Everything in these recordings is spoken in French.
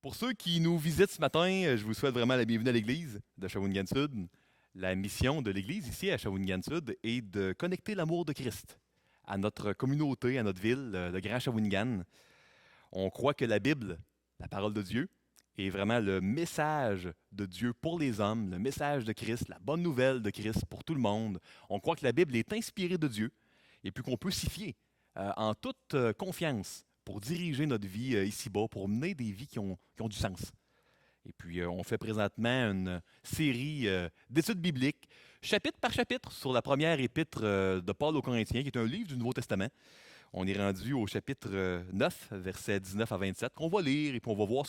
Pour ceux qui nous visitent ce matin, je vous souhaite vraiment la bienvenue à l'Église de Shawinigan-Sud. La mission de l'Église ici à Shawinigan-Sud est de connecter l'amour de Christ à notre communauté, à notre ville, le Grand Shawinigan. On croit que la Bible, la parole de Dieu, est vraiment le message de Dieu pour les hommes, le message de Christ, la bonne nouvelle de Christ pour tout le monde. On croit que la Bible est inspirée de Dieu et puis qu'on peut s'y fier en toute confiance pour diriger notre vie ici-bas, pour mener des vies qui ont du sens. Et puis, on fait présentement une série d'études bibliques, chapitre par chapitre, sur la première épître de Paul aux Corinthiens, qui est un livre du Nouveau Testament. On est rendu au chapitre 9, versets 19 à 27, qu'on va lire et puis on va voir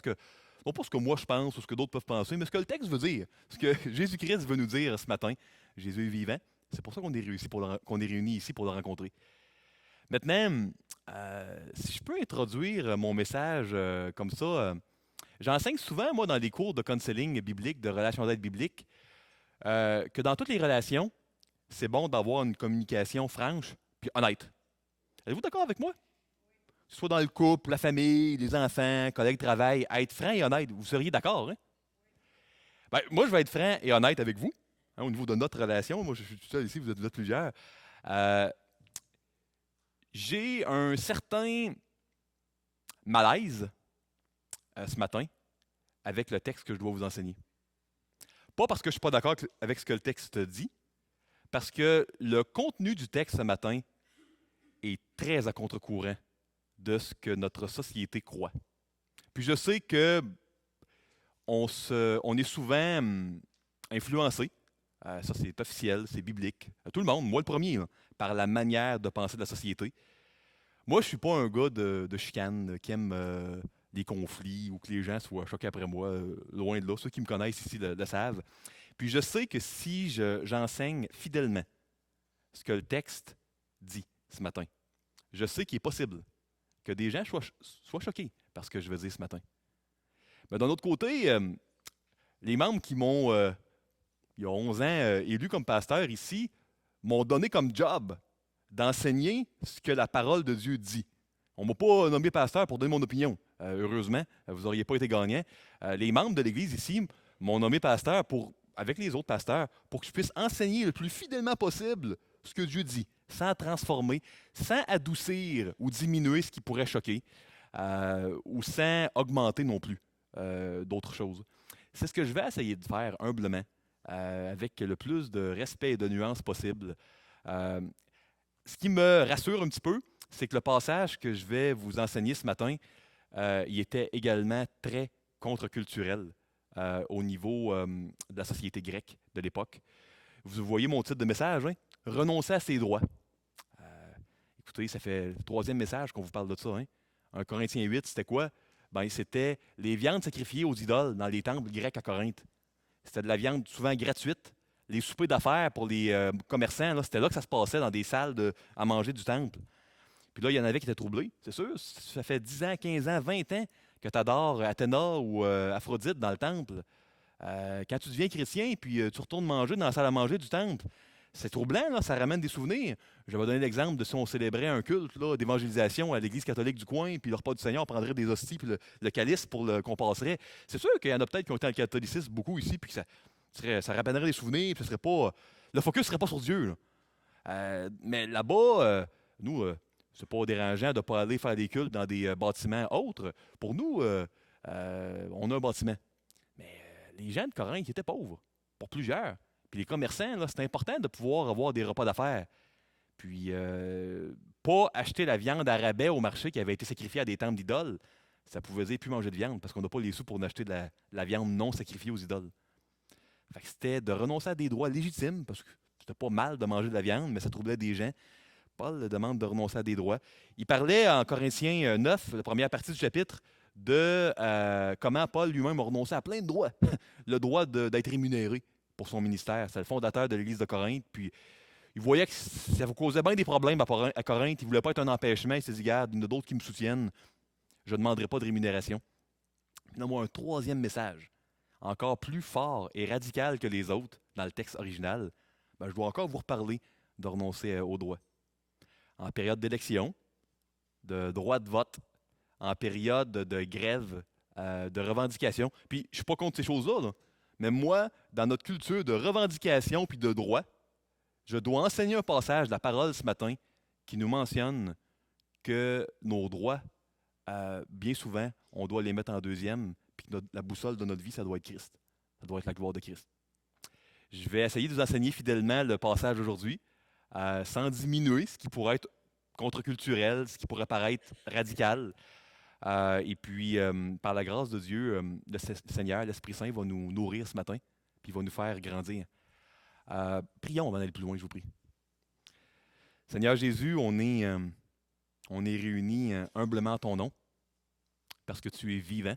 non pas ce que moi je pense ou ce que d'autres peuvent penser, mais ce que le texte veut dire, ce que Jésus-Christ veut nous dire ce matin. Jésus est vivant. C'est pour ça qu'on est réunis ici pour le rencontrer. Maintenant, si je peux introduire mon message comme ça, j'enseigne souvent, moi, dans les cours de counseling biblique, de relations d'aide biblique, que dans toutes les relations, c'est bon d'avoir une communication franche puis honnête. Êtes-vous d'accord avec moi? Que ce soit dans le couple, la famille, les enfants, collègues de travail, être franc et honnête, vous seriez d'accord, hein? Ben, moi, je vais être franc et honnête avec vous, hein, au niveau de notre relation. Moi, je suis tout seul ici, vous êtes plusieurs. Euh, j'ai un certain malaise ce matin avec le texte que je dois vous enseigner. Pas parce que je ne suis pas d'accord avec ce que le texte dit, parce que le contenu du texte ce matin est très à contre-courant de ce que notre société croit. Puis je sais que on est souvent influencé, ça c'est officiel, c'est biblique, tout le monde, moi le premier, là, par la manière de penser de la société. Moi, je ne suis pas un gars de chicane qui aime des conflits ou que les gens soient choqués après moi, loin de là. Ceux qui me connaissent ici le savent. Puis je sais que si j'enseigne fidèlement ce que le texte dit ce matin, je sais qu'il est possible que des gens soient choqués par ce que je vais dire ce matin. Mais d'un autre côté, les membres qui m'ont, il y a 11 ans, élu comme pasteur ici, m'ont donné comme job d'enseigner ce que la parole de Dieu dit. On ne m'a pas nommé pasteur pour donner mon opinion. Heureusement, vous n'auriez pas été gagnant. Les membres de l'Église ici m'ont nommé pasteur avec les autres pasteurs pour que je puisse enseigner le plus fidèlement possible ce que Dieu dit, sans transformer, sans adoucir ou diminuer ce qui pourrait choquer, ou sans augmenter non plus d'autres choses. C'est ce que je vais essayer de faire humblement, avec le plus de respect et de nuances possible. Euh, Ce qui me rassure un petit peu, c'est que le passage que je vais vous enseigner ce matin, il était également très contre-culturel au niveau de la société grecque de l'époque. Vous voyez mon titre de message, hein? Renoncer à ses droits. Euh, Écoutez, ça fait le troisième message qu'on vous parle de ça. Hein? 1 Corinthiens 8, c'était quoi? Ben, c'était les viandes sacrifiées aux idoles dans les temples grecs à Corinthe. C'était de la viande souvent gratuite. Les soupers d'affaires pour les commerçants, là, c'était là que ça se passait, dans des salles à manger du temple. Puis là, il y en avait qui étaient troublés, c'est sûr. Ça fait 10 ans, 15 ans, 20 ans que tu adores Athéna ou Aphrodite dans le temple. Quand tu deviens chrétien, puis tu retournes manger dans la salle à manger du temple, c'est troublant, là, ça ramène des souvenirs. Je vais donner l'exemple de si on célébrait un culte là, d'évangélisation à l'église catholique du coin, puis le repas du Seigneur, on prendrait des hosties, puis le calice qu'on passerait. C'est sûr qu'il y en a peut-être qui ont été dans le catholicisme beaucoup ici, puis que ça ramènerait des souvenirs, puis ce serait pas, le focus ne serait pas sur Dieu. Là. Mais là-bas, nous, c'est pas dérangeant de ne pas aller faire des cultes dans des bâtiments autres. Pour nous, on a un bâtiment. Mais les gens de Corinthe ils étaient pauvres, pour plusieurs. Puis les commerçants, là, c'est important de pouvoir avoir des repas d'affaires. Puis, pas acheter la viande à rabais au marché qui avait été sacrifiée à des temples d'idoles. Ça pouvait dire plus manger de viande parce qu'on n'a pas les sous pour acheter de la viande non sacrifiée aux idoles. Fait que c'était de renoncer à des droits légitimes parce que c'était pas mal de manger de la viande, mais ça troublait des gens. Paul demande de renoncer à des droits. Il parlait en Corinthiens 9, la première partie du chapitre, de comment Paul lui-même a renoncé à plein de droits. Le droit d'être rémunéré pour son ministère. C'est le fondateur de l'Église de Corinthe. Puis il voyait que ça vous causait bien des problèmes à Corinthe. Il ne voulait pas être un empêchement. Il s'est dit, regarde, il y en a d'autres qui me soutiennent. Je ne demanderai pas de rémunération. Finalement, un troisième message, encore plus fort et radical que les autres dans le texte original. Ben, je dois encore vous reparler de renoncer aux droits. En période d'élection, de droit de vote, en période de grève de revendication. Puis, je ne suis pas contre ces choses-là, là. Mais moi, dans notre culture de revendication puis de droit, je dois enseigner un passage de la parole ce matin qui nous mentionne que nos droits, bien souvent, on doit les mettre en deuxième, puis que la boussole de notre vie, ça doit être Christ. Ça doit être la gloire de Christ. Je vais essayer de vous enseigner fidèlement le passage aujourd'hui, sans diminuer ce qui pourrait être contre-culturel, ce qui pourrait paraître radical. Et puis, par la grâce de Dieu, le Seigneur, l'Esprit Saint va nous nourrir ce matin, puis va nous faire grandir. Prions avant d'aller plus loin, je vous prie. Seigneur Jésus, on est réunis humblement en ton nom, parce que tu es vivant.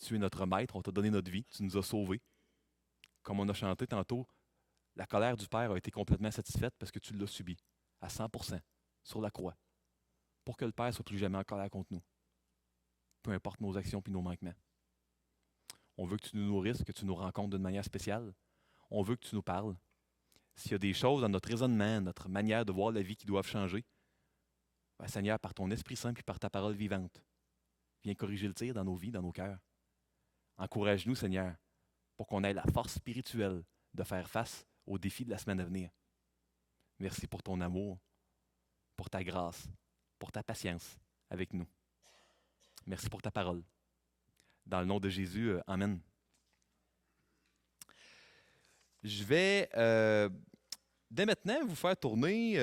Tu es notre maître, on t'a donné notre vie, tu nous as sauvés. Comme on a chanté tantôt, la colère du Père a été complètement satisfaite parce que tu l'as subie à 100% sur la croix, pour que le Père ne soit plus jamais en colère contre nous, peu importe nos actions et nos manquements. On veut que tu nous nourrisses, que tu nous rencontres d'une manière spéciale. On veut que tu nous parles. S'il y a des choses dans notre raisonnement, notre manière de voir la vie qui doivent changer, ben, Seigneur, par ton Esprit Saint et par ta parole vivante, viens corriger le tir dans nos vies, dans nos cœurs. Encourage-nous, Seigneur, pour qu'on ait la force spirituelle de faire face aux défis de la semaine à venir. Merci pour ton amour, pour ta grâce, pour ta patience avec nous. Merci pour ta parole. Dans le nom de Jésus, Amen. Je vais dès maintenant vous faire tourner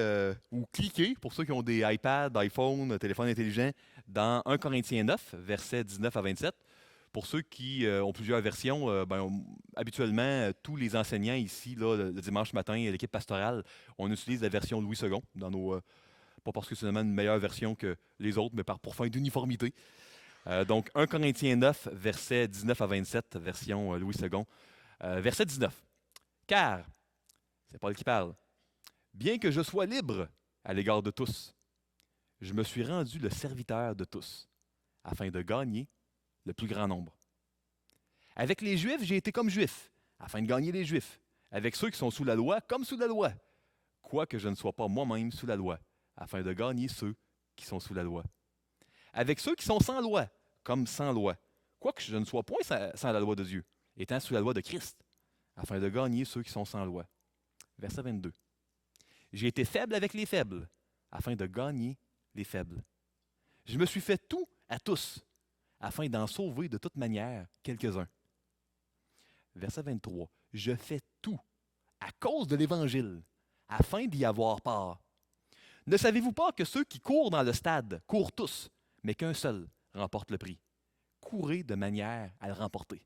ou cliquer, pour ceux qui ont des iPads, iPhone, téléphones intelligents, dans 1 Corinthiens 9, versets 19 à 27. Pour ceux qui ont plusieurs versions, habituellement, tous les enseignants ici, là, le dimanche matin, l'équipe pastorale, on utilise la version Louis II, dans nos, pas parce que c'est une meilleure version que les autres, mais pour fin d'uniformité. Donc, 1 Corinthiens 9, versets 19 à 27, version Louis II. Verset 19. Car, c'est Paul qui parle, bien que je sois libre à l'égard de tous, je me suis rendu le serviteur de tous, afin de gagner le plus grand nombre. Avec les Juifs, j'ai été comme Juif, afin de gagner les Juifs. Avec ceux qui sont sous la loi, comme sous la loi, quoique je ne sois pas moi-même sous la loi, afin de gagner ceux qui sont sous la loi. Avec ceux qui sont sans loi, comme sans loi, quoique je ne sois point sans la loi de Dieu, étant sous la loi de Christ, afin de gagner ceux qui sont sans loi. Verset 22. J'ai été faible avec les faibles, afin de gagner les faibles. Je me suis fait tout à tous, afin d'en sauver de toute manière quelques-uns. Verset 23. Je fais tout à cause de l'Évangile, afin d'y avoir part. Ne savez-vous pas que ceux qui courent dans le stade courent tous, mais qu'un seul remporte le prix? Courez de manière à le remporter.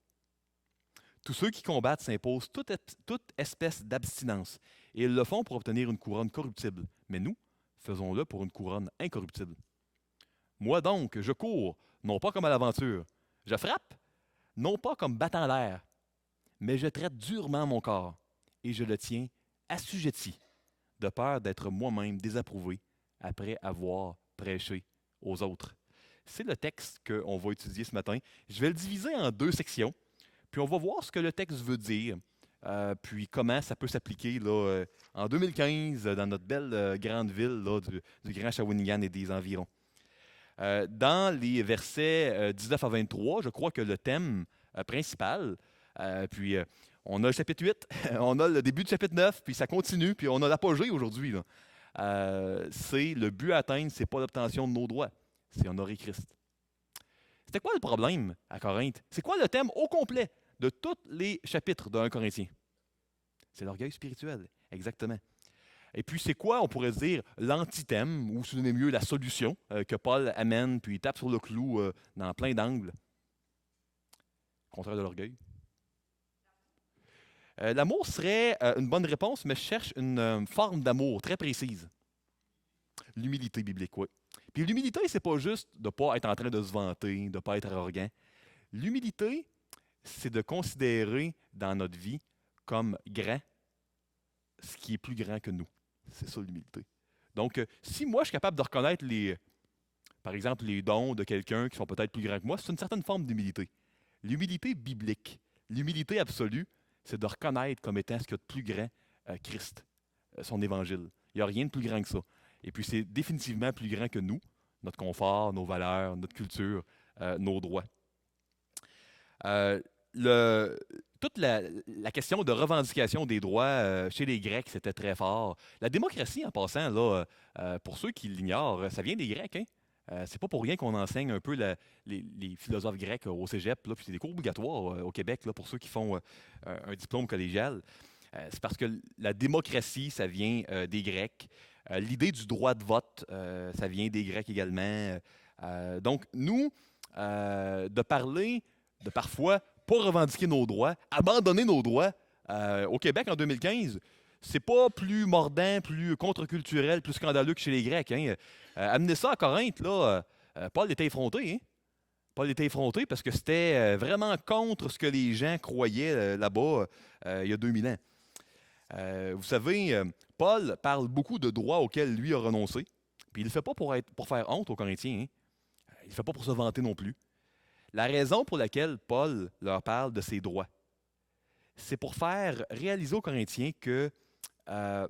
Tous ceux qui combattent s'imposent toute espèce d'abstinence, et ils le font pour obtenir une couronne corruptible. Mais nous, faisons-le pour une couronne incorruptible. Moi donc, je cours, non pas comme à l'aventure. Je frappe, non pas comme battant l'air, mais je traite durement mon corps, et je le tiens assujetti, de peur d'être moi-même désapprouvé après avoir prêché aux autres. C'est le texte qu'on va étudier ce matin. Je vais le diviser en 2 sections. Puis on va voir ce que le texte veut dire, puis comment ça peut s'appliquer là, en 2015 dans notre belle grande ville là, du Grand Shawinigan et des environs. Dans les versets 19 à 23, je crois que le thème principal, puis on a le chapitre 8, on a le début du chapitre 9, puis ça continue, puis on a l'apogée aujourd'hui. C'est le but à atteindre, ce n'est pas l'obtention de nos droits, c'est honorer Christ. C'était quoi le problème à Corinthe? C'est quoi le thème au complet de tous les chapitres de 1 Corinthiens? C'est l'orgueil spirituel, exactement. Et puis, c'est quoi, on pourrait dire, l'antithème, ou si vous aimez mieux, la solution que Paul amène, puis il tape sur le clou dans plein d'angles? Contraire de l'orgueil. L'amour serait une bonne réponse, mais je cherche une forme d'amour très précise. L'humilité biblique, oui. Puis l'humilité, c'est pas juste de ne pas être en train de se vanter, de ne pas être arrogant. L'humilité, c'est de considérer dans notre vie comme grand ce qui est plus grand que nous. C'est ça l'humilité. Donc, si moi, je suis capable de reconnaître par exemple, les dons de quelqu'un qui sont peut-être plus grands que moi, c'est une certaine forme d'humilité. L'humilité biblique, l'humilité absolue, c'est de reconnaître comme étant ce qu'il y a de plus grand Christ, son évangile. Il n'y a rien de plus grand que ça. Et puis, c'est définitivement plus grand que nous, notre confort, nos valeurs, notre culture, nos droits. Euh, le- toute la question de revendication des droits chez les Grecs, c'était très fort. La démocratie, en passant, là, pour ceux qui l'ignorent, ça vient des Grecs, hein? C'est pas pour rien qu'on enseigne un peu les philosophes grecs au cégep, là, puis c'est des cours obligatoires au Québec là, pour ceux qui font un diplôme collégial. C'est parce que la démocratie, ça vient des Grecs. L'idée du droit de vote, ça vient des Grecs également. Donc, nous, de parler de parfois pas revendiquer nos droits, abandonner nos droits au Québec en 2015, c'est pas plus mordant, plus contre-culturel, plus scandaleux que chez les Grecs. Hein. Amener ça à Corinthe, là, Paul était effronté. Hein. Paul était effronté parce que c'était vraiment contre ce que les gens croyaient là-bas il y a 2000 ans. Vous savez, Paul parle beaucoup de droits auxquels lui a renoncé. Puis il ne le fait pas pour faire honte aux Corinthiens. Hein. Il ne le fait pas pour se vanter non plus. La raison pour laquelle Paul leur parle de ses droits, c'est pour faire réaliser aux Corinthiens que euh,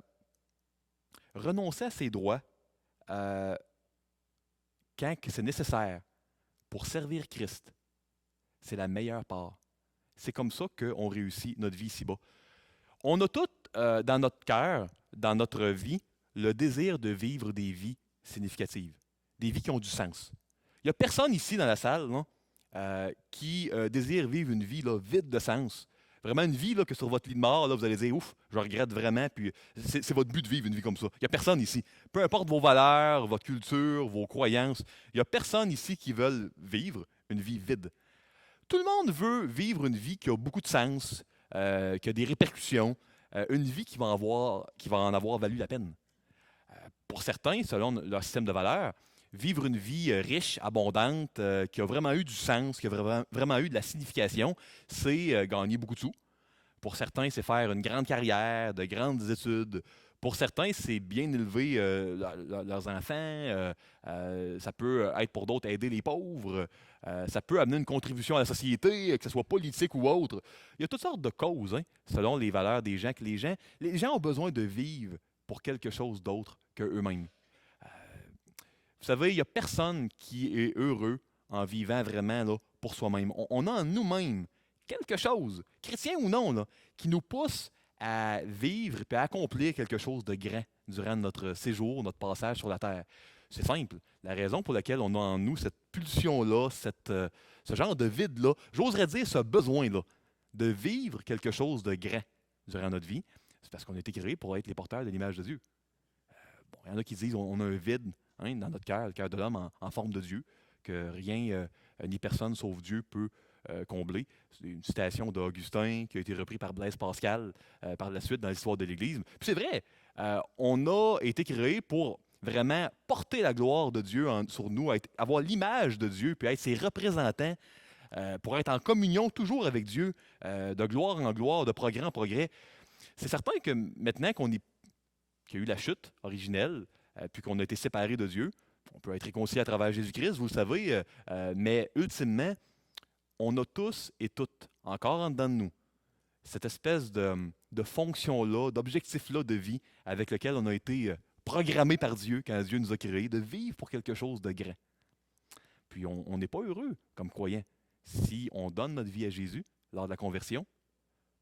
renoncer à ses droits euh, quand c'est nécessaire pour servir Christ, c'est la meilleure part. C'est comme ça qu'on réussit notre vie ici-bas. On a tous dans notre cœur, dans notre vie, le désir de vivre des vies significatives, des vies qui ont du sens. Il n'y a personne ici dans la salle non, qui désire vivre une vie là, vide de sens. Vraiment une vie là, que sur votre lit de mort, là, vous allez dire ouf, je regrette vraiment, puis c'est votre but de vivre une vie comme ça. Il n'y a personne ici. Peu importe vos valeurs, votre culture, vos croyances, il n'y a personne ici qui veut vivre une vie vide. Tout le monde veut vivre une vie qui a beaucoup de sens, qui a des répercussions, une vie qui va en avoir valu la peine. Pour certains, selon leur système de valeurs, vivre une vie riche, abondante, qui a vraiment eu du sens, qui a vraiment eu de la signification, c'est gagner beaucoup de sous. Pour certains, c'est faire une grande carrière, de grandes études. Pour certains, c'est bien élever leurs enfants. Ça peut être pour d'autres aider les pauvres. Ça peut amener une contribution à la société, que ce soit politique ou autre. Il y a toutes sortes de causes, hein, selon les valeurs des gens, que les gens ont besoin de vivre pour quelque chose d'autre qu'eux-mêmes. Euh, Vous savez, il n'y a personne qui est heureux en vivant vraiment là, pour soi-même. On a en nous-mêmes quelque chose, chrétien ou non, là, qui nous pousse à vivre et à accomplir quelque chose de grand durant notre séjour, notre passage sur la terre. C'est simple. La raison pour laquelle on a en nous cette pulsion-là, ce genre de vide-là, j'oserais dire ce besoin-là, de vivre quelque chose de grand durant notre vie, c'est parce qu'on a été créé pour être les porteurs de l'image de Dieu. Bon, il y en a qui disent on a un vide hein, dans notre cœur, le cœur de l'homme en forme de Dieu, que rien ni personne sauf Dieu peut combler. C'est une citation d'Augustin qui a été reprise par Blaise Pascal par la suite dans l'histoire de l'Église. Puis c'est vrai, on a été créé pour vraiment porter la gloire de Dieu sur nous, avoir l'image de Dieu, puis être ses représentants, pour être en communion toujours avec Dieu, de gloire en gloire, de progrès en progrès. C'est certain que maintenant qu'il y a eu la chute originelle, puis qu'on a été séparés de Dieu. On peut être réconcilié à travers Jésus-Christ, vous le savez, mais ultimement, on a tous et toutes, encore en dedans de nous, cette espèce de fonction-là, d'objectif-là de vie avec lequel on a été programmé par Dieu quand Dieu nous a créés, de vivre pour quelque chose de grand. Puis on n'est pas heureux comme croyant si on donne notre vie à Jésus lors de la conversion,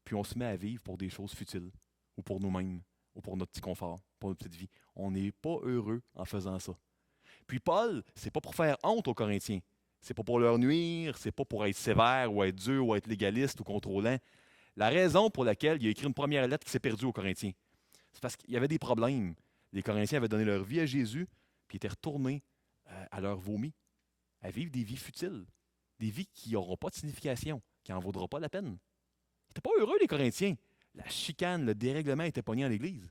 puis on se met à vivre pour des choses futiles ou pour nous-mêmes ou pour notre petit confort, pour notre petite vie. On n'est pas heureux en faisant ça. Puis Paul, c'est pas pour faire honte aux Corinthiens. C'est pas pour leur nuire, c'est pas pour être sévère ou être dur ou être légaliste ou contrôlant. La raison pour laquelle il a écrit une première lettre qui s'est perdue aux Corinthiens, c'est parce qu'il y avait des problèmes. Les Corinthiens avaient donné leur vie à Jésus, puis étaient retournés à leur vomi, à vivre des vies futiles, des vies qui n'auront pas de signification, qui n'en vaudront pas la peine. Ils n'étaient pas heureux, les Corinthiens. La chicane, le dérèglement était pogné dans l'Église.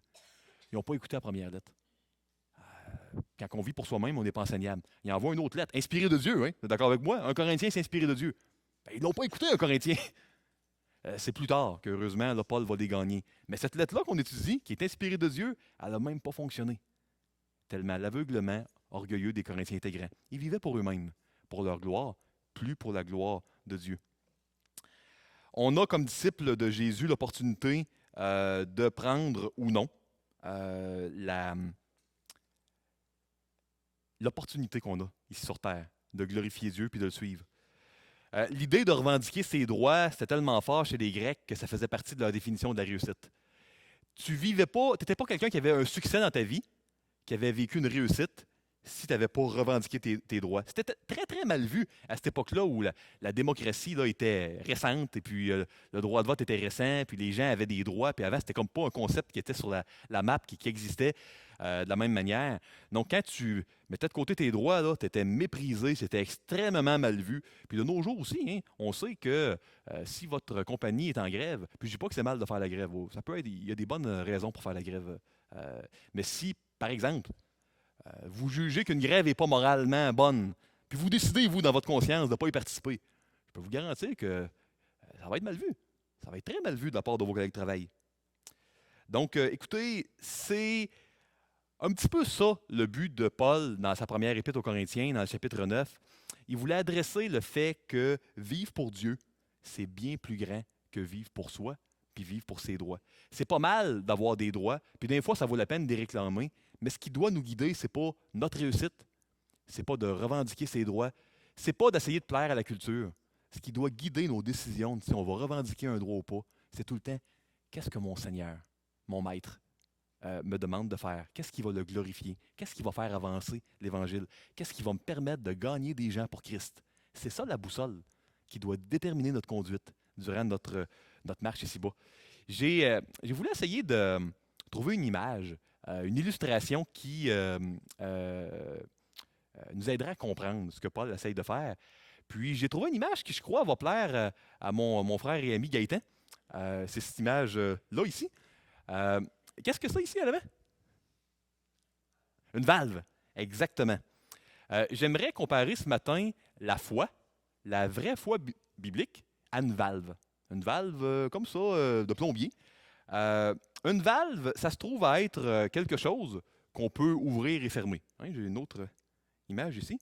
Ils n'ont pas écouté la première lettre. Quand on vit pour soi-même, on n'est pas enseignable. Il envoie une autre lettre, inspirée de Dieu. Hein? Vous êtes d'accord avec moi? Un Corinthien, c'est inspiré de Dieu. Ben, ils ne l'ont pas écouté, un Corinthien. C'est plus tard qu'heureusement, là, Paul va les gagner. Mais cette lettre-là qu'on étudie, qui est inspirée de Dieu, elle n'a même pas fonctionné. Tellement l'aveuglement orgueilleux des Corinthiens était grand. Ils vivaient pour eux-mêmes, pour leur gloire, plus pour la gloire de Dieu. On a comme disciples de Jésus l'opportunité de prendre ou non l'opportunité qu'on a ici sur Terre de glorifier Dieu puis de le suivre. L'idée de revendiquer ses droits, c'était tellement fort chez les Grecs que ça faisait partie de leur définition de la réussite. Tu vivais pas, tu n'étais pas quelqu'un qui avait un succès dans ta vie, qui avait vécu une réussite, si tu n'avais pas revendiqué tes droits. C'était très, très mal vu à cette époque-là où la démocratie là, était récente et puis le droit de vote était récent, puis les gens avaient des droits, puis avant, c'était comme pas un concept qui était sur la map, qui existait de la même manière. Donc, quand tu mettais de côté tes droits, tu étais méprisé, c'était extrêmement mal vu. Puis de nos jours aussi, hein, on sait que si votre compagnie est en grève, puis je dis pas que c'est mal de faire la grève, ça peut être, il y a des bonnes raisons pour faire la grève. Mais si, par exemple, vous jugez qu'une grève n'est pas moralement bonne, puis vous décidez, vous, dans votre conscience, de ne pas y participer, je peux vous garantir que ça va être mal vu. Ça va être très mal vu de la part de vos collègues de travail. Donc, écoutez, c'est un petit peu ça le but de Paul dans sa première épître aux Corinthiens, dans le chapitre 9. Il voulait adresser le fait que vivre pour Dieu, c'est bien plus grand que vivre pour soi, puis vivre pour ses droits. C'est pas mal d'avoir des droits, puis des fois, ça vaut la peine de les réclamer, mais ce qui doit nous guider, c'est pas notre réussite, c'est pas de revendiquer ses droits, c'est pas d'essayer de plaire à la culture. Ce qui doit guider nos décisions, si on va revendiquer un droit ou pas, c'est tout le temps, qu'est-ce que mon Seigneur, mon Maître, me demande de faire? Qu'est-ce qui va le glorifier? Qu'est-ce qui va faire avancer l'Évangile? Qu'est-ce qui va me permettre de gagner des gens pour Christ? C'est ça la boussole qui doit déterminer notre conduite durant notre marche ici-bas. J'ai voulu essayer de trouver une image, une illustration qui nous aidera à comprendre ce que Paul essaye de faire. Puis j'ai trouvé une image qui, je crois, va plaire à mon frère et ami Gaëtan. C'est cette image-là, ici. Qu'est-ce que c'est ici à l'avant? Une valve, exactement. J'aimerais comparer ce matin la foi, la vraie foi biblique, à une valve. Une valve comme ça, de plombier. Une valve, ça se trouve à être quelque chose qu'on peut ouvrir et fermer. Hein, j'ai une autre image ici.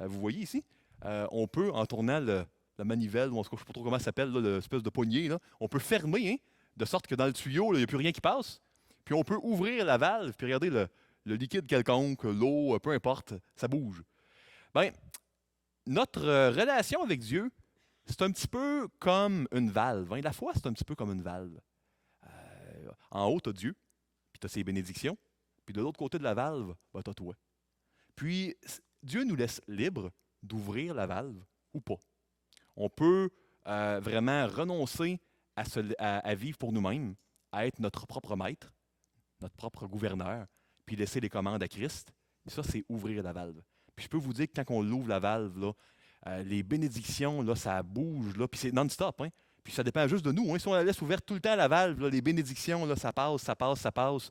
Vous voyez ici, on peut, en tournant la manivelle, ou en tout cas, je ne sais pas trop comment ça s'appelle, l'espèce de poignée, là, on peut fermer, hein, de sorte que dans le tuyau, il n'y a plus rien qui passe. Puis on peut ouvrir la valve, puis regarder le liquide quelconque, l'eau, peu importe, ça bouge. Bien, notre relation avec Dieu, c'est un petit peu comme une valve. Hein. La foi, c'est un petit peu comme une valve. En haut, tu as Dieu, puis tu as ses bénédictions. Puis de l'autre côté de la valve, ben, tu as toi. Puis Dieu nous laisse libres d'ouvrir la valve ou pas. On peut vraiment renoncer à vivre pour nous-mêmes, à être notre propre maître, notre propre gouverneur, puis laisser les commandes à Christ. Ça, c'est ouvrir la valve. Puis je peux vous dire que quand on ouvre la valve, là, les bénédictions, là, ça bouge, là, puis c'est non-stop. Hein? Puis ça dépend juste de nous. Hein? Si on la laisse ouverte tout le temps, la valve, là, les bénédictions, là, ça passe, ça passe, ça passe.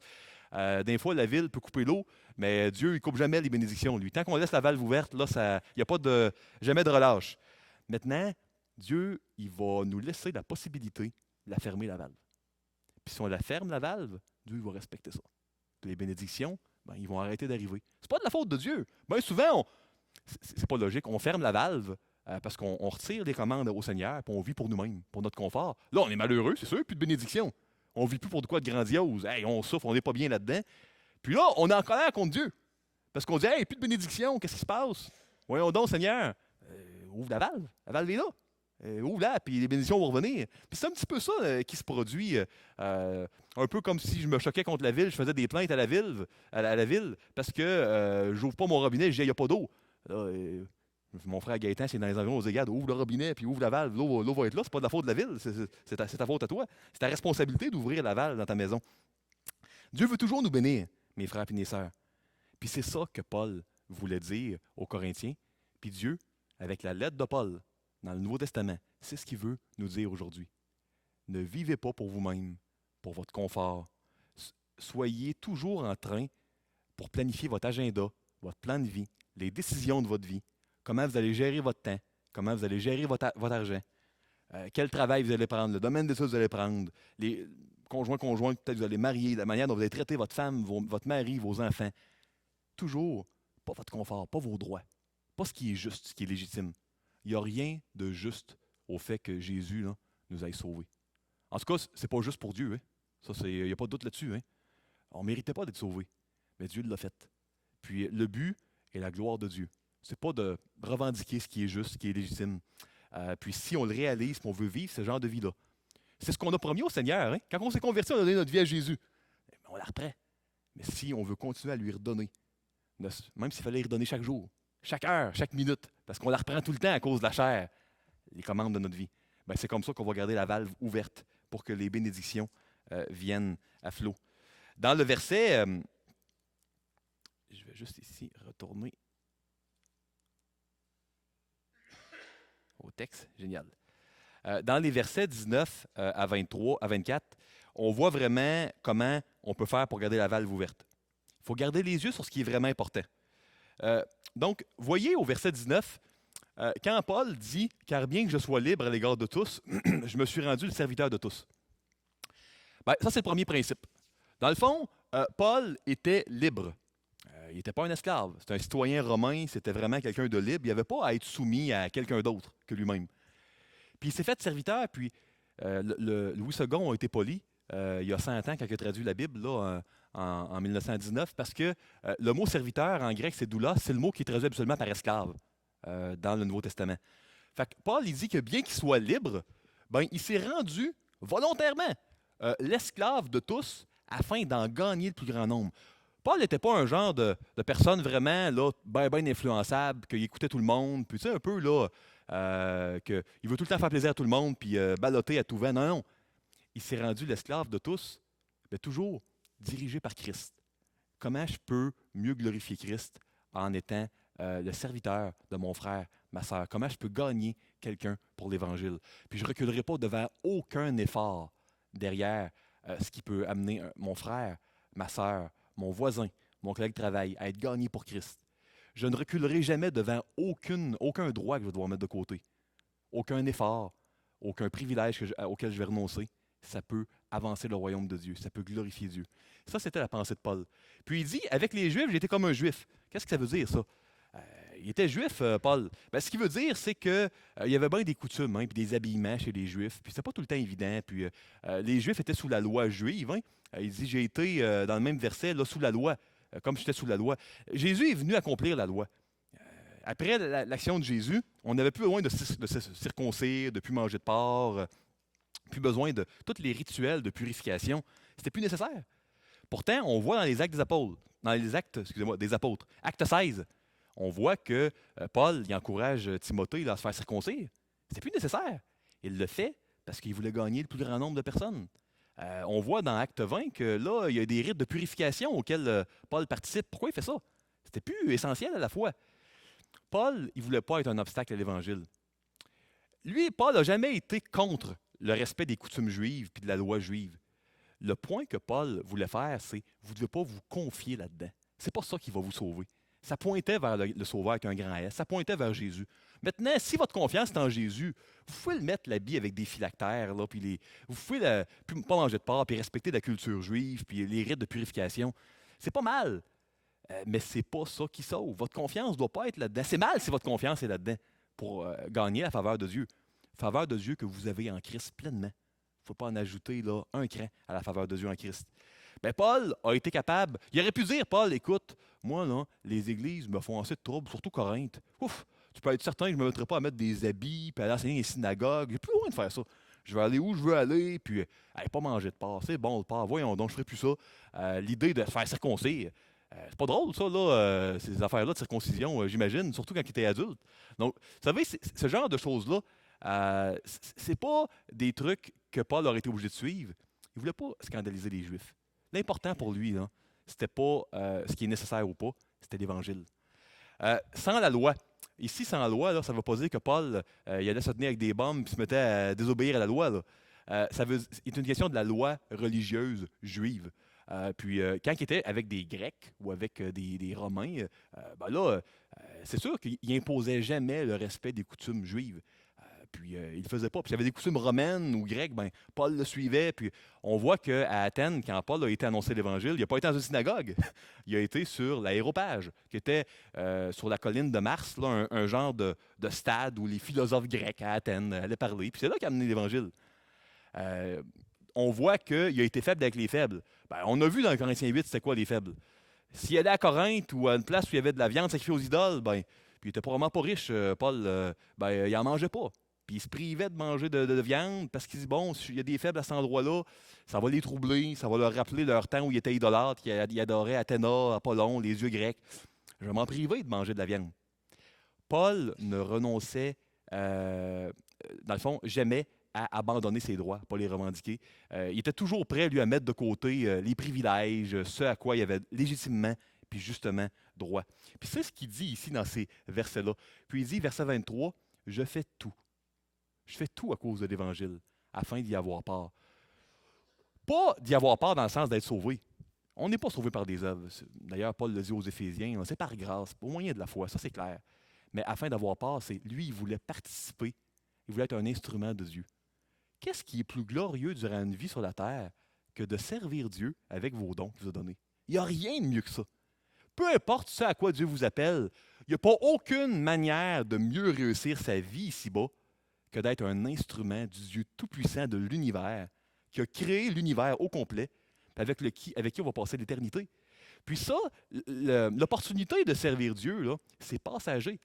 Des fois, la ville peut couper l'eau, mais Dieu, il ne coupe jamais les bénédictions, lui. Tant qu'on laisse la valve ouverte, là, il n'y a pas jamais de relâche. Maintenant, Dieu, il va nous laisser la possibilité de la fermer, la valve. Puis si on la ferme, la valve, Dieu il va respecter ça. Puis les bénédictions, ben, ils vont arrêter d'arriver. C'est pas de la faute de Dieu. Bien souvent, c'est pas logique. On ferme la valve parce qu'on retire les commandes au Seigneur, puis on vit pour nous-mêmes, pour notre confort. Là, on est malheureux, c'est sûr, plus de bénédictions. On ne vit plus pour de quoi de grandiose. Hey, on souffre, on n'est pas bien là-dedans. Puis là, on est en colère contre Dieu. Parce qu'on dit, hey, plus de bénédiction, qu'est-ce qui se passe? Voyons donc, Seigneur, ouvre la valve. La valve est là. Ouvre-la, puis les bénédictions vont revenir. Puis c'est un petit peu ça qui se produit. Un peu comme si je me choquais contre la ville, je faisais des plaintes à la ville, parce que j'ouvre pas mon robinet, je dis, il n'y a pas d'eau. Là, mon frère Gaëtan, c'est dans les environs aux égades, ouvre le robinet, puis ouvre la valve, l'eau va être là, c'est pas de la faute de la ville, c'est ta faute à toi. C'est ta responsabilité d'ouvrir la valve dans ta maison. Dieu veut toujours nous bénir, mes frères et mes sœurs. Puis c'est ça que Paul voulait dire aux Corinthiens. Puis Dieu, avec la lettre de Paul, dans le Nouveau Testament, c'est ce qu'il veut nous dire aujourd'hui. Ne vivez pas pour vous-même, pour votre confort. Soyez toujours en train pour planifier votre agenda, votre plan de vie, les décisions de votre vie, comment vous allez gérer votre temps, comment vous allez gérer votre argent, quel travail vous allez prendre, le domaine d'études que vous allez prendre, les conjoints, peut-être vous allez marier, la manière dont vous allez traiter votre femme, votre mari, vos enfants. Toujours, pas votre confort, pas vos droits, pas ce qui est juste, ce qui est légitime. Il n'y a rien de juste au fait que Jésus là, nous ait sauvés. En tout cas, ce n'est pas juste pour Dieu. Hein. Ça, il n'y a pas de doute là-dessus. Hein. On ne méritait pas d'être sauvés, mais Dieu l'a fait. Puis le but est la gloire de Dieu. Ce n'est pas de revendiquer ce qui est juste, ce qui est légitime. Puis si on le réalise, puis on veut vivre ce genre de vie-là. C'est ce qu'on a promis au Seigneur. Hein? Quand on s'est converti, on a donné notre vie à Jésus. On la reprend. Mais si on veut continuer à lui redonner, même s'il fallait lui redonner chaque jour, chaque heure, chaque minute, parce qu'on la reprend tout le temps à cause de la chair, les commandes de notre vie, ben c'est comme ça qu'on va garder la valve ouverte pour que les bénédictions viennent à flot. Dans le verset, je vais juste ici retourner au texte, génial. Dans les versets 19 à 23, à 24, on voit vraiment comment on peut faire pour garder la valve ouverte. Il faut garder les yeux sur ce qui est vraiment important. Donc, voyez au verset 19, quand Paul dit « Car bien que je sois libre à l'égard de tous, je me suis rendu le serviteur de tous. » Ben, ça, c'est le premier principe. Dans le fond, Paul était libre. Il n'était pas un esclave. C'était un citoyen romain, c'était vraiment quelqu'un de libre. Il n'avait pas à être soumis à quelqu'un d'autre que lui-même. Puis il s'est fait serviteur, puis Louis II a été poli il y a 100 ans quand il a traduit la Bible, là, en 1919, parce que le mot serviteur en grec, c'est doulos, c'est le mot qui est traduit absolument par esclave dans le Nouveau Testament. Fait que Paul, il dit que bien qu'il soit libre, ben, il s'est rendu volontairement l'esclave de tous afin d'en gagner le plus grand nombre. Paul n'était pas un genre de personne vraiment là, bien influençable, qu'il écoutait tout le monde, puis tu sais, un peu là, qu'il veut tout le temps faire plaisir à tout le monde, puis balloter à tout vent. Non, non. Il s'est rendu l'esclave de tous, mais toujours dirigé par Christ. Comment je peux mieux glorifier Christ en étant le serviteur de mon frère, ma sœur? Comment je peux gagner quelqu'un pour l'Évangile? Puis je ne reculerai pas devant aucun effort derrière ce qui peut amener mon frère, ma sœur, mon voisin, mon collègue de travail à être gagné pour Christ. Je ne reculerai jamais devant aucun droit que je dois mettre de côté, aucun effort, aucun privilège auquel je vais renoncer. Ça peut avancer le royaume de Dieu, ça peut glorifier Dieu. Ça, c'était la pensée de Paul. Puis il dit, avec les Juifs, j'étais comme un Juif. Qu'est-ce que ça veut dire, ça? Il était juif, Paul. Ben, ce qu'il veut dire, c'est qu'il y avait bien des coutumes, hein, puis des habillements chez les Juifs, puis c'était pas tout le temps évident. Puis les Juifs étaient sous la loi juive. Hein. Il dit, j'ai été, dans le même verset, là, sous la loi, comme j'étais sous la loi. Jésus est venu accomplir la loi. Après l'action de Jésus, on n'avait plus besoin de se circoncire, de plus manger de porc, plus besoin de tous les rituels de purification. C'était plus nécessaire. Pourtant, on voit dans les actes des apôtres, des apôtres, acte 16, on voit que Paul il encourage Timothée là, à se faire circoncire. C'était plus nécessaire. Il le fait parce qu'il voulait gagner le plus grand nombre de personnes. On voit dans Acte 20 que là, il y a des rites de purification auxquels Paul participe. Pourquoi il fait ça? C'était plus essentiel à la fois. Paul, il ne voulait pas être un obstacle à l'Évangile. Lui, Paul n'a jamais été contre le respect des coutumes juives et de la loi juive. Le point que Paul voulait faire, c'est vous ne devez pas vous confier là-dedans. C'est pas ça qui va vous sauver. Ça pointait vers le Sauveur avec un grand S. Ça pointait vers Jésus. Maintenant, si votre confiance est en Jésus, vous pouvez le mettre l'habit avec des phylactères, là, puis vous pouvez pas manger de porc, puis respecter la culture juive, puis les rites de purification. C'est pas mal, mais c'est pas ça qui sauve. Votre confiance ne doit pas être là-dedans. C'est mal si votre confiance est là-dedans pour gagner la faveur de Dieu. Faveur de Dieu que vous avez en Christ pleinement. Il ne faut pas en ajouter là, un cran à la faveur de Dieu en Christ. Ben, Paul a été capable. Il aurait pu dire, Paul, écoute, moi, là, les églises me font assez de troubles, surtout Corinthe. Ouf, tu peux être certain que je ne me mettrai pas à mettre des habits et à enseigner les synagogues. J'ai plus loin de faire ça. Je vais aller où je veux aller, puis pas manger de porc. C'est bon le porc. Voyons donc, je ne ferai plus ça. L'idée de se faire circoncire. C'est pas drôle, ça, là, ces affaires-là de circoncision, j'imagine, surtout quand il était adulte. Donc, vous savez, ce genre de choses-là, c'est pas des trucs que Paul aurait été obligé de suivre. Il ne voulait pas scandaliser les Juifs. L'important pour lui, c'était pas ce qui est nécessaire ou pas, c'était l'Évangile. Sans la loi, ici, sans la loi, là, ça ne veut pas dire que Paul il allait se tenir avec des bombes et se mettait à désobéir à la loi. Là. C'est une question de la loi religieuse juive. Puis quand il était avec des Grecs ou avec des Romains, ben là, c'est sûr qu'il n'imposait jamais le respect des coutumes juives. Puis il ne le faisait pas. Puis il y avait des coutumes romaines ou grecques, ben, Paul le suivait. Puis on voit qu'à Athènes, quand Paul a été annoncé l'Évangile, il n'a pas été dans une synagogue. Il a été sur l'aéropage, qui était sur la colline de Mars, là, un genre de stade où les philosophes grecs à Athènes allaient parler. Puis c'est là qu'a amené l'Évangile. On voit qu'il a été faible avec les faibles. Ben, on a vu dans Corinthiens 8, c'était quoi les faibles. S'il allait à Corinthe ou à une place où il y avait de la viande sacrifiée aux idoles, ben, puis il n'était probablement pas riche, Paul, ben, il n'en mangeait pas. Puis il se privait de manger de viande parce qu'il dit, bon, s'il y a des faibles à cet endroit-là, ça va les troubler, ça va leur rappeler leur temps où ils étaient idolâtres, qu'ils adoraient Athéna, Apollon, les dieux grecs. Je vais m'en priver de manger de la viande. Paul ne renonçait, dans le fond, jamais à abandonner ses droits, pas les revendiquer. Il était toujours prêt, lui, à mettre de côté les privilèges, ce à quoi il avait légitimement, puis justement, droit. Puis c'est ce qu'il dit ici dans ces versets-là. Puis il dit, verset 23, « Je fais tout. Je fais tout à cause de l'Évangile, afin d'y avoir part. » Pas d'y avoir part dans le sens d'être sauvé. On n'est pas sauvé par des œuvres. D'ailleurs, Paul le dit aux Éphésiens, c'est par grâce, au moyen de la foi, ça c'est clair. Mais afin d'avoir part, c'est lui, il voulait participer, il voulait être un instrument de Dieu. Qu'est-ce qui est plus glorieux durant une vie sur la terre que de servir Dieu avec vos dons qu'il vous a donnés? Il n'y a rien de mieux que ça. Peu importe ce à quoi Dieu vous appelle, il n'y a pas aucune manière de mieux réussir sa vie ici-bas que d'être un instrument du Dieu Tout-Puissant de l'univers, qui a créé l'univers au complet, avec qui on va passer l'éternité. Puis ça, l'opportunité de servir Dieu, là, c'est passager.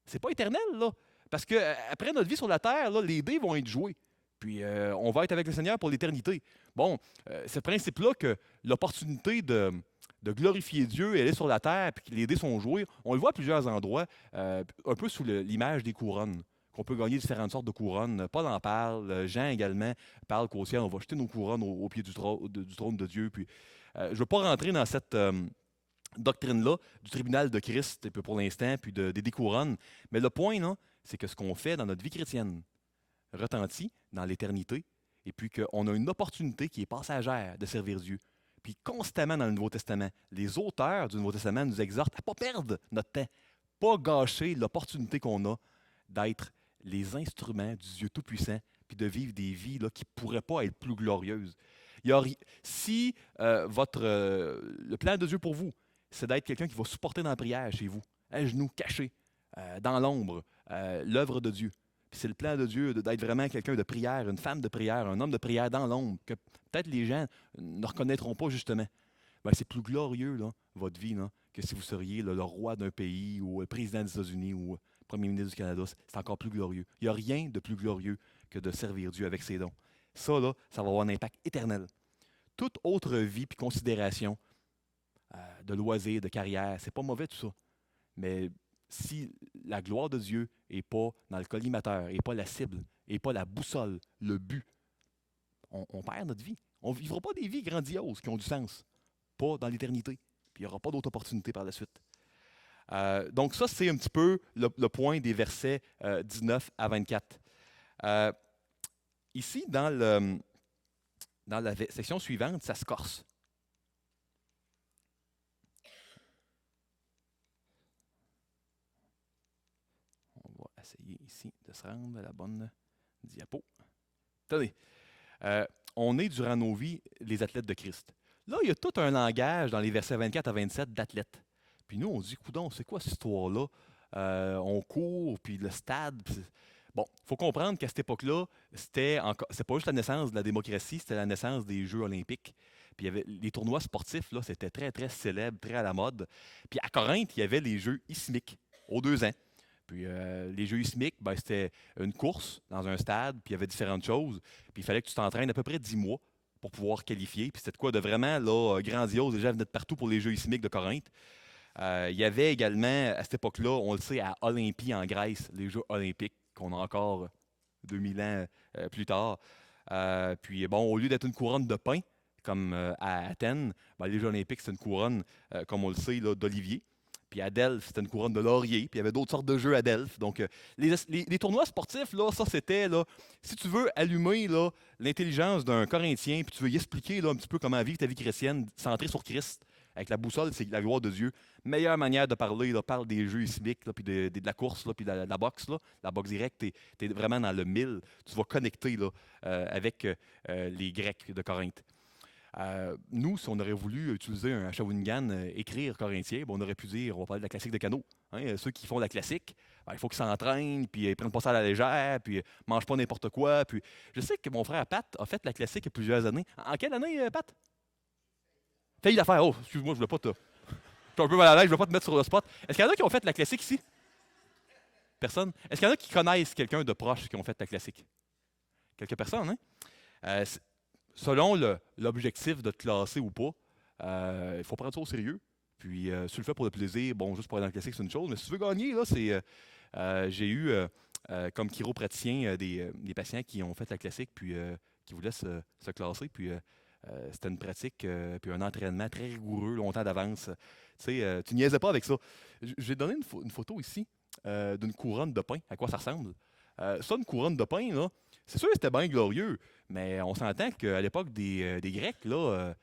C'est pas éternel, là. Parce qu'après notre vie sur la terre, là, les dés vont être joués. Puis on va être avec le Seigneur pour l'éternité. Bon, ce principe-là que l'opportunité de glorifier Dieu, elle est sur la terre, puis que les dés sont joués, on le voit à plusieurs endroits, un peu sous l'image des couronnes, qu'on peut gagner différentes sortes de couronnes. Paul en parle, Jean également parle qu'au ciel, on va jeter nos couronnes au pied du trône de Dieu. Puis, je ne veux pas rentrer dans cette doctrine-là du tribunal de Christ pour l'instant, puis des couronnes, mais le point, là, c'est que ce qu'on fait dans notre vie chrétienne retentit dans l'éternité, et puis qu'on a une opportunité qui est passagère de servir Dieu. Puis constamment dans le Nouveau Testament, les auteurs du Nouveau Testament nous exhortent à ne pas perdre notre temps, pas gâcher l'opportunité qu'on a d'être les instruments du Dieu Tout-Puissant, puis de vivre des vies là, qui ne pourraient pas être plus glorieuses. Si le plan de Dieu pour vous, c'est d'être quelqu'un qui va supporter dans la prière chez vous, à genoux, caché, dans l'ombre, l'œuvre de Dieu. Puis c'est le plan de Dieu d'être vraiment quelqu'un de prière, une femme de prière, un homme de prière dans l'ombre, que peut-être les gens ne reconnaîtront pas justement. Ben, c'est plus glorieux, là, votre vie, là, que si vous seriez là, le roi d'un pays ou le président des États-Unis ou le premier ministre du Canada. C'est encore plus glorieux. Il n'y a rien de plus glorieux que de servir Dieu avec ses dons. Ça, là, ça va avoir un impact éternel. Toute autre vie puis considération de loisirs, de carrière, c'est pas mauvais tout ça. Mais si la gloire de Dieu n'est pas dans le collimateur, n'est pas la cible, n'est pas la boussole, le but, on perd notre vie. On ne vivra pas des vies grandioses qui ont du sens. Pas dans l'éternité. Puis il n'y aura pas d'autres opportunités par la suite. Donc ça, c'est un petit peu le point des versets 19 à 24. Ici, dans la section suivante, ça se corse. On va essayer ici de se rendre à la bonne diapo. Attendez. On est, durant nos vies, les athlètes de Christ. Là, il y a tout un langage dans les versets 24 à 27 d'athlètes. Puis nous, on dit, coudonc, c'est quoi cette histoire-là? On court, puis le stade. Puis bon, il faut comprendre qu'à cette époque-là, c'est pas juste la naissance de la démocratie, c'était la naissance des Jeux olympiques. Puis il y avait les tournois sportifs, là, c'était très, très célèbre, très à la mode. Puis à Corinthe, il y avait les Jeux ismiques, aux 2 ans. Puis les Jeux ismiques, ben, c'était une course dans un stade, puis il y avait différentes choses. Puis il fallait que tu t'entraînes à peu près 10 mois pour pouvoir qualifier. Puis c'était de quoi de vraiment là, grandiose. Les gens venaient de partout pour les Jeux ismiques de Corinthe. Il y avait également, à cette époque-là, on le sait, à Olympie en Grèce, les Jeux olympiques, qu'on a encore 2000 ans plus tard. Puis bon, au lieu d'être une couronne de pain, comme à Athènes, ben, les Jeux olympiques, c'est une couronne, comme on le sait, là, d'olivier. Puis à Delphes, c'était une couronne de laurier. Puis il y avait d'autres sortes de jeux à Delphes. Donc, les tournois sportifs, là, ça, c'était, là, si tu veux allumer là, l'intelligence d'un Corinthien, puis tu veux y expliquer là, un petit peu comment vivre ta vie chrétienne, centrée sur Christ, avec la boussole, c'est la gloire de Dieu. Meilleure manière de parler, là, parle des jeux ismiques, là, puis de la course, là, puis de la boxe. Là. La boxe directe, tu es vraiment dans le mille. Tu vas connecter là, avec les Grecs de Corinthe. Nous, si on aurait voulu utiliser un Shawinigan, écrire corinthien, ben on aurait pu dire, on va parler de la classique de canot. Hein, ceux qui font la classique, ben, il faut qu'ils s'entraînent, puis ils prennent pas ça à la légère, puis ils mangent pas n'importe quoi. Puis je sais que mon frère Pat a fait la classique il y a plusieurs années. En quelle année, Pat? Failli la faire. Oh, excuse-moi, je voulais pas te... Je suis un peu mal à l'aise, je ne veux pas te mettre sur le spot. Est-ce qu'il y en a qui ont fait la classique ici? Personne? Est-ce qu'il y en a qui connaissent quelqu'un de proche qui ont fait la classique? Quelques personnes, hein? Euh, c- Selon l'objectif de te classer ou pas, il faut prendre ça au sérieux. Puis, si tu le fais pour le plaisir, bon, juste pour aller dans le classique, c'est une chose. Mais si tu veux gagner, là, j'ai eu comme chiropraticien des patients qui ont fait la classique, puis qui voulaient se classer. Puis, c'était une pratique, puis un entraînement très rigoureux, longtemps d'avance. Tu sais, tu niaisais pas avec ça. J'ai donné une photo ici d'une couronne de pain. À quoi ça ressemble? Ça, une couronne de pain, là, c'est sûr que c'était bien glorieux, mais on s'entend qu'à l'époque des Grecs, là,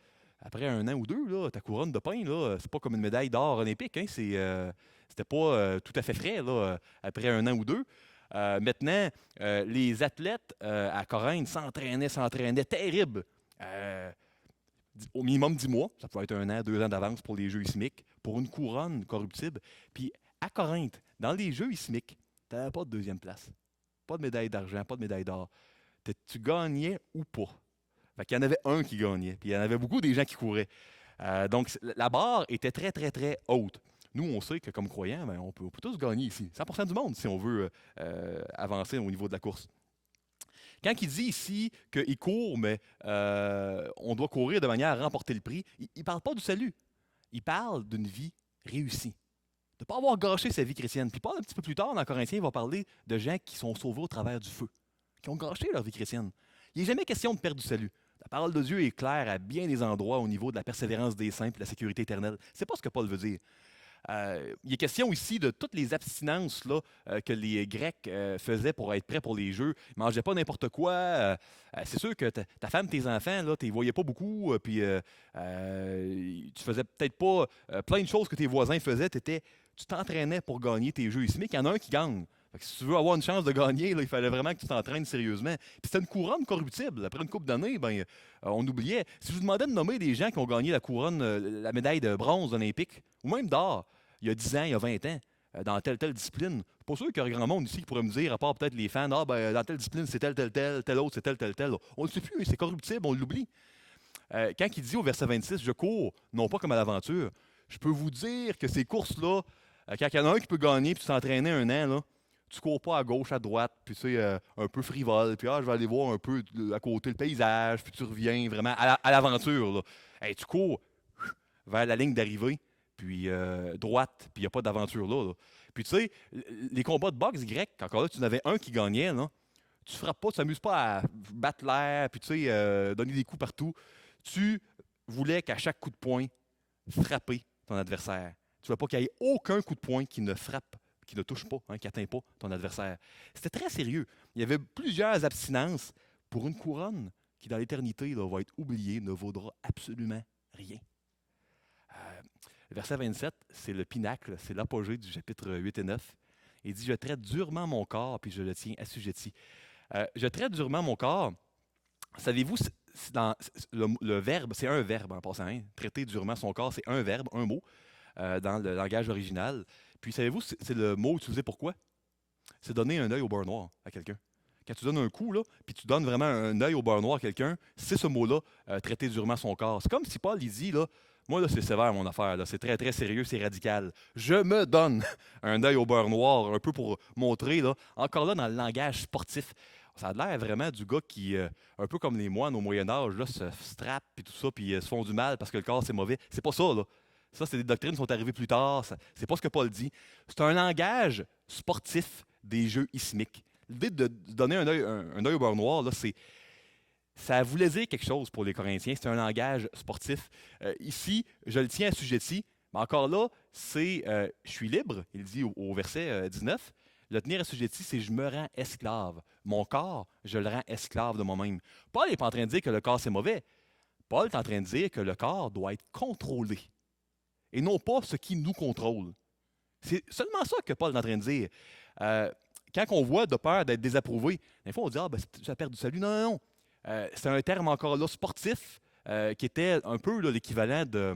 après un an ou deux, là, ta couronne de pain, là, c'est pas comme une médaille d'or olympique. Hein, c'était pas tout à fait frais là, après un an ou deux. Maintenant, les athlètes à Corinthe s'entraînaient terrible. Euh, Au minimum 10 mois, ça peut être un an, 2 ans d'avance pour les Jeux ismiques, pour une couronne corruptible. Puis à Corinthe, dans les Jeux ismiques, tu n'avais pas de deuxième place. Pas de médaille d'argent, pas de médaille d'or. Tu gagnais ou pas. Fait qu'il y en avait un qui gagnait, puis il y en avait beaucoup des gens qui couraient. Donc, la barre était très, très, très haute. Nous, on sait que comme croyants, ben, on peut tous gagner ici. 100% du monde, si on veut avancer au niveau de la course. Quand il dit ici qu'il court, mais on doit courir de manière à remporter le prix, il ne parle pas du salut. Il parle d'une vie réussie. De ne pas avoir gâché sa vie chrétienne. Puis un petit peu plus tard, dans Corinthiens, il va parler de gens qui sont sauvés au travers du feu, qui ont gâché leur vie chrétienne. Il n'est jamais question de perdre du salut. La parole de Dieu est claire à bien des endroits au niveau de la persévérance des saints et de la sécurité éternelle. C'est pas ce que Paul veut dire. Il est question ici de toutes les abstinences là, que les Grecs faisaient pour être prêts pour les Jeux. Ils ne mangeaient pas n'importe quoi. C'est sûr que ta femme, tes enfants, tu ne les voyais pas beaucoup. Puis tu faisais peut-être pas plein de choses que tes voisins faisaient. Tu t'entraînais pour gagner tes Jeux ismiques. Il y en a un qui gagne. Fait que si tu veux avoir une chance de gagner, là, il fallait vraiment que tu t'entraînes sérieusement. Puis c'était une couronne corruptible. Après une couple d'années, ben, on oubliait. Si je vous demandais de nommer des gens qui ont gagné la couronne, la médaille de bronze olympique, ou même d'or, il y a 10 ans, il y a 20 ans, dans telle discipline, pas sûr qu'il y a grand monde ici qui pourrait me dire, à part peut-être les fans, ah ben dans telle discipline, c'est telle autre, c'est telle. On ne le sait plus, c'est corruptible, on l'oublie. Quand il dit au verset 26, je cours, non pas comme à l'aventure, je peux vous dire que ces courses-là, quand il y en a un qui peut gagner, puis tu t'entraîner un an, là, tu cours pas à gauche, à droite, puis tu sais, un peu frivole, puis je vais aller voir un peu à côté le paysage, puis tu reviens vraiment à l'aventure. Là. Hey, tu cours vers la ligne d'arrivée, puis droite, puis il n'y a pas d'aventure là. Puis tu sais, les combats de boxe grecs, encore là, tu en avais un qui gagnait, là, tu frappes pas, tu t'amuses pas à battre l'air, puis tu sais, donner des coups partout. Tu voulais qu'à chaque coup de poing, frapper ton adversaire. Tu ne veux pas qu'il y ait aucun coup de poing qui ne frappe, qui ne touche pas, hein, qui n'atteint pas ton adversaire. C'était très sérieux. Il y avait plusieurs abstinences pour une couronne qui, dans l'éternité, là, va être oubliée, ne vaudra absolument rien. Verset 27, c'est le pinacle, c'est l'apogée du chapitre 8 et 9. Il dit, je traite durement mon corps, puis je le tiens assujetti. Je traite durement mon corps. Savez-vous, le verbe, c'est un verbe en passant. Hein? Traiter durement son corps, c'est un verbe, un mot, dans le langage original. Puis savez-vous, c'est le mot utilisé pour quoi? C'est donner un œil au beurre noir à quelqu'un. Quand tu donnes un coup, là, puis tu donnes vraiment un œil au beurre noir à quelqu'un, c'est ce mot-là, traiter durement son corps. C'est comme si Paul il dit, là, moi, là, c'est sévère, mon affaire. Là. C'est très, très sérieux, c'est radical. Je me donne un œil au beurre noir, un peu pour montrer, là, encore là, dans le langage sportif. Ça a l'air vraiment du gars qui, un peu comme les moines au Moyen-Âge, là, se strappent et tout ça, puis se font du mal parce que le corps, c'est mauvais. C'est pas ça, là. Ça, c'est des doctrines qui sont arrivées plus tard. C'est pas ce que Paul dit. C'est un langage sportif des jeux ismiques. L'idée de donner un œil au beurre noir, là, ça voulait dire quelque chose pour les Corinthiens. C'est un langage sportif. Ici, je le tiens assujetti. Mais encore là, c'est je suis libre, il dit au verset 19. Le tenir assujetti, c'est je me rends esclave. Mon corps, je le rends esclave de moi-même. Paul n'est pas en train de dire que le corps, c'est mauvais. Paul est en train de dire que le corps doit être contrôlé. Et non pas ce qui nous contrôle. C'est seulement ça que Paul est en train de dire. Quand on voit de peur d'être désapprouvé, des fois on dit « Ah, ben, c'est la perte du salut. » Non, non, non. C'est un terme encore là sportif qui était un peu là, l'équivalent de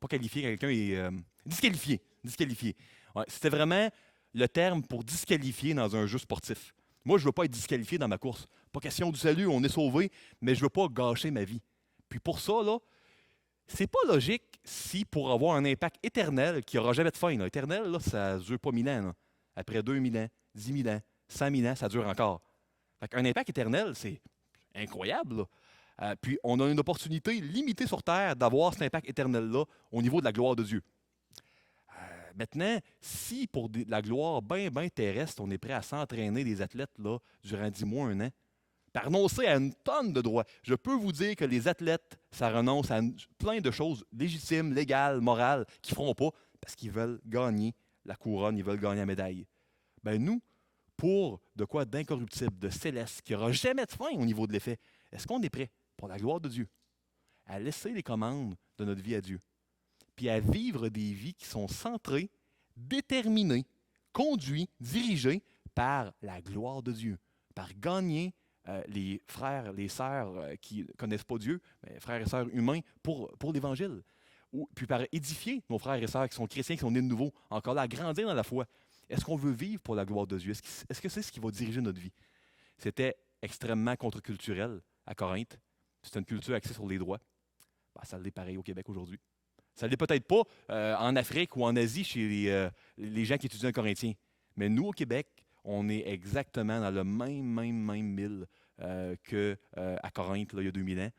pas qualifié quand quelqu'un est disqualifié. Disqualifié. Ouais, c'était vraiment le terme pour disqualifier dans un jeu sportif. Moi, je ne veux pas être disqualifié dans ma course. Pas question du salut, on est sauvé, mais je ne veux pas gâcher ma vie. Puis pour ça, là, c'est pas logique si pour avoir un impact éternel qui n'aura jamais de fin, là, éternel, là, ça ne dure pas 1000 ans. Là. Après 2000 ans, 10 000 ans, 100 000 ans, ça dure encore. Fait un impact éternel, c'est incroyable. Là. Puis on a une opportunité limitée sur Terre d'avoir cet impact éternel-là au niveau de la gloire de Dieu. Maintenant, si pour de la gloire bien terrestre, on est prêt à s'entraîner des athlètes là, durant 10 mois, 1 an, par renoncer à une tonne de droits, je peux vous dire que les athlètes, ça renonce à plein de choses légitimes, légales, morales, qu'ils ne feront pas parce qu'ils veulent gagner la couronne, ils veulent gagner la médaille. Ben nous, pour de quoi d'incorruptible, de céleste, qui n'aura jamais de fin au niveau de l'effet, est-ce qu'on est prêt, pour la gloire de Dieu, à laisser les commandes de notre vie à Dieu, puis à vivre des vies qui sont centrées, déterminées, conduites, dirigées par la gloire de Dieu, par gagner les frères, les sœurs qui ne connaissent pas Dieu, mais frères et sœurs humains pour l'Évangile. Puis par édifier nos frères et sœurs qui sont chrétiens, qui sont nés de nouveau, encore là, à grandir dans la foi. Est-ce qu'on veut vivre pour la gloire de Dieu? Est-ce que c'est ce qui va diriger notre vie? C'était extrêmement contre-culturel à Corinthe. C'était une culture axée sur les droits. Ben, ça l'est pareil au Québec aujourd'hui. Ça ne l'est peut-être pas en Afrique ou en Asie chez les gens qui étudient un Corinthien. Mais nous, au Québec, on est exactement dans le même mille qu'à Corinthe, là, il y a 2000 ans.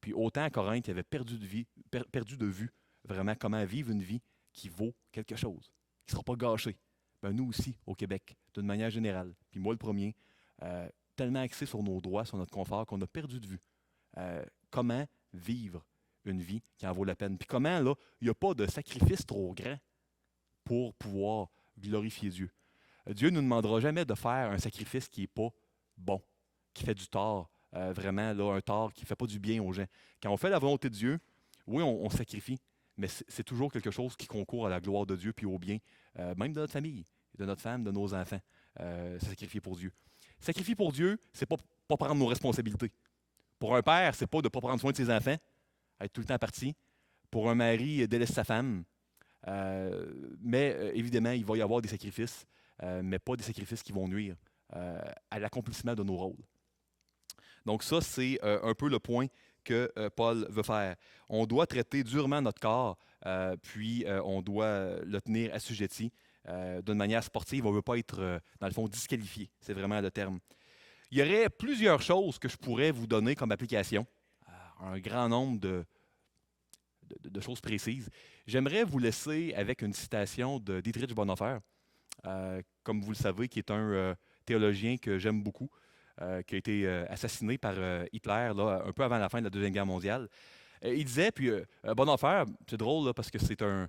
Puis autant à Corinthe, il avait perdu de vue vraiment comment vivre une vie qui vaut quelque chose, qui ne sera pas gâchée. Ben, nous aussi, au Québec, d'une manière générale, puis moi le premier, tellement axé sur nos droits, sur notre confort, qu'on a perdu de vue comment vivre une vie qui en vaut la peine. Puis comment, là, il n'y a pas de sacrifice trop grand pour pouvoir glorifier Dieu. Dieu ne nous demandera jamais de faire un sacrifice qui n'est pas bon, qui fait du tort, vraiment, là, un tort qui ne fait pas du bien aux gens. Quand on fait la volonté de Dieu, oui, on sacrifie, mais c'est toujours quelque chose qui concourt à la gloire de Dieu puis au bien, même de notre famille, de notre femme, de nos enfants, sacrifier pour Dieu. Sacrifier pour Dieu, c'est pas prendre nos responsabilités. Pour un père, c'est pas de ne pas prendre soin de ses enfants, être tout le temps parti. Pour un mari, délaisse sa femme. Mais évidemment, il va y avoir des sacrifices, mais pas des sacrifices qui vont nuire à l'accomplissement de nos rôles. Donc ça, c'est un peu le point que Paul veut faire. On doit traiter durement notre corps, puis on doit le tenir assujetti d'une manière sportive. On ne veut pas être, dans le fond, disqualifié. C'est vraiment le terme. Il y aurait plusieurs choses que je pourrais vous donner comme application, un grand nombre de choses précises. J'aimerais vous laisser avec une citation de Dietrich Bonhoeffer, comme vous le savez, qui est un théologien que j'aime beaucoup, qui a été assassiné par Hitler là, un peu avant la fin de la Deuxième Guerre mondiale. Il disait, puis Bonhoeffer, c'est drôle là, parce que c'est un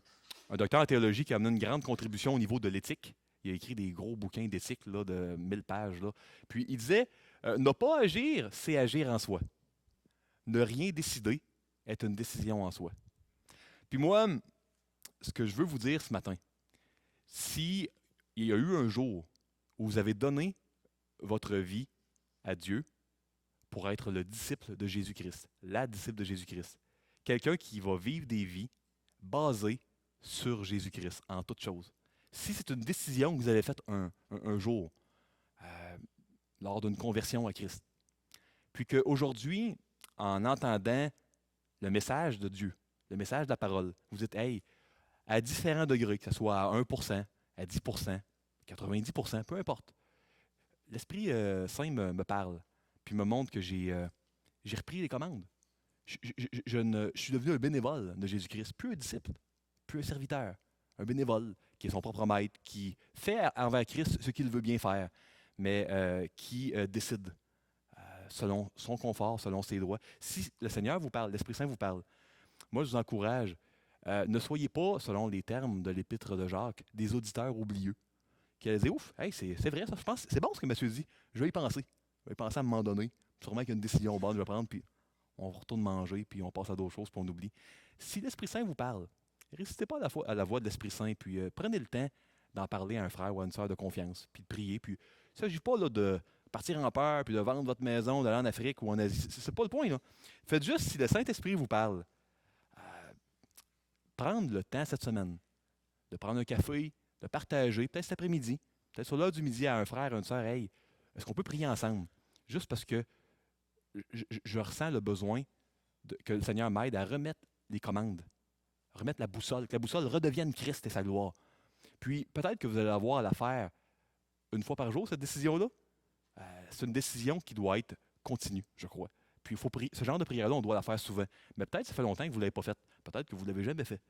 docteur en théologie qui a amené une grande contribution au niveau de l'éthique. Il a écrit des gros bouquins d'éthique là, de 1000 pages. Là. Puis il disait, ne pas agir, c'est agir en soi. Ne rien décider est une décision en soi. Puis moi, ce que je veux vous dire ce matin, si il y a eu un jour où vous avez donné votre vie à Dieu pour être le disciple de Jésus-Christ, la disciple de Jésus-Christ, quelqu'un qui va vivre des vies basées sur Jésus-Christ en toutes choses. Si c'est une décision que vous avez faite un jour lors d'une conversion à Christ, puis qu'aujourd'hui, en entendant le message de Dieu, le message de la parole, vous dites, hey, à différents degrés, que ce soit à 1%, à 10%, 90%, peu importe, l'Esprit Saint me parle, puis me montre que j'ai repris les commandes. Je suis devenu un bénévole de Jésus-Christ, plus un disciple, plus un serviteur, un bénévole qui est son propre maître, qui fait envers Christ ce qu'il veut bien faire, mais qui décide selon son confort, selon ses droits. Si le Seigneur vous parle, l'Esprit Saint vous parle, moi je vous encourage, ne soyez pas, selon les termes de l'Épître de Jacques, des auditeurs oublieux. Qui allaient dire, ouf, hey, c'est vrai ça, je pense, c'est bon ce que monsieur dit, je vais y penser. Je vais y penser à un moment donné. Sûrement qu'il y a une décision au bord de prendre, puis on retourne manger, puis on passe à d'autres choses, puis on oublie. Si l'Esprit Saint vous parle, résistez pas à la voix de l'Esprit Saint, puis prenez le temps d'en parler à un frère ou à une sœur de confiance, puis de prier. Puis il ne s'agit pas là, de partir en peur, puis de vendre votre maison, d'aller en Afrique ou en Asie. C'est pas le point. Là. Faites juste, si le Saint-Esprit vous parle, prendre le temps cette semaine de prendre un café, de partager, peut-être cet après-midi, peut-être sur l'heure du midi à un frère, à une sœur, hey, est-ce qu'on peut prier ensemble? Juste parce que je ressens le besoin que le Seigneur m'aide à remettre les commandes, remettre la boussole, que la boussole redevienne Christ et sa gloire. Puis peut-être que vous allez avoir à la faire une fois par jour, cette décision-là. C'est une décision qui doit être continue, je crois. Puis il faut prier. Ce genre de prière-là, on doit la faire souvent. Mais peut-être que ça fait longtemps que vous ne l'avez pas faite. Peut-être que vous ne l'avez jamais fait.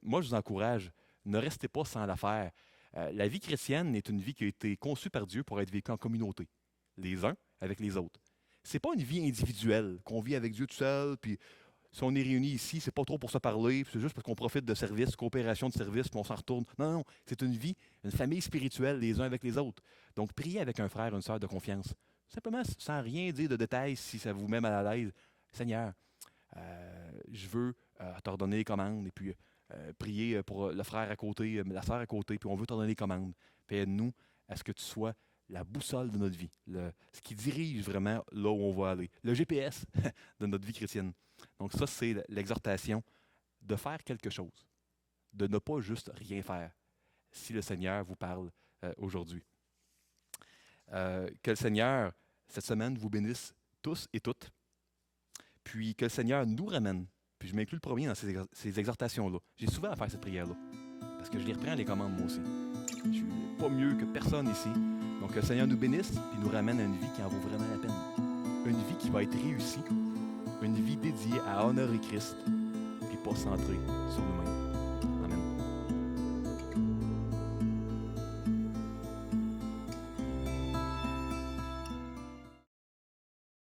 Moi, je vous encourage, ne restez pas sans la faire. La vie chrétienne est une vie qui a été conçue par Dieu pour être vécue en communauté, les uns avec les autres. C'est pas une vie individuelle, qu'on vit avec Dieu tout seul, puis si on est réunis ici, c'est pas trop pour se parler, puis c'est juste parce qu'on profite de services, coopération de services, puis on s'en retourne. Non, non, c'est une vie, une famille spirituelle, les uns avec les autres. Donc, priez avec un frère, une sœur de confiance. Simplement, sans rien dire de détails, si ça vous met mal à l'aise. Seigneur, je veux t'ordonner les commandes, et puis prier pour le frère à côté, la sœur à côté, puis on veut t'ordonner les commandes. Puis aide-nous à ce que tu sois la boussole de notre vie, ce qui dirige vraiment là où on va aller, le GPS de notre vie chrétienne. Donc ça, c'est l'exhortation de faire quelque chose, de ne pas juste rien faire, si le Seigneur vous parle aujourd'hui. Que le Seigneur, cette semaine, vous bénisse tous et toutes, puis que le Seigneur nous ramène, puis je m'inclus le premier dans ces exhortations-là. J'ai souvent à faire cette prière-là, parce que je les reprends les commandes moi aussi. Je suis pas mieux que personne ici. Donc que le Seigneur nous bénisse, puis nous ramène à une vie qui en vaut vraiment la peine. Une vie qui va être réussie, une vie dédiée à honorer Christ, puis pas centrée sur nous-mêmes.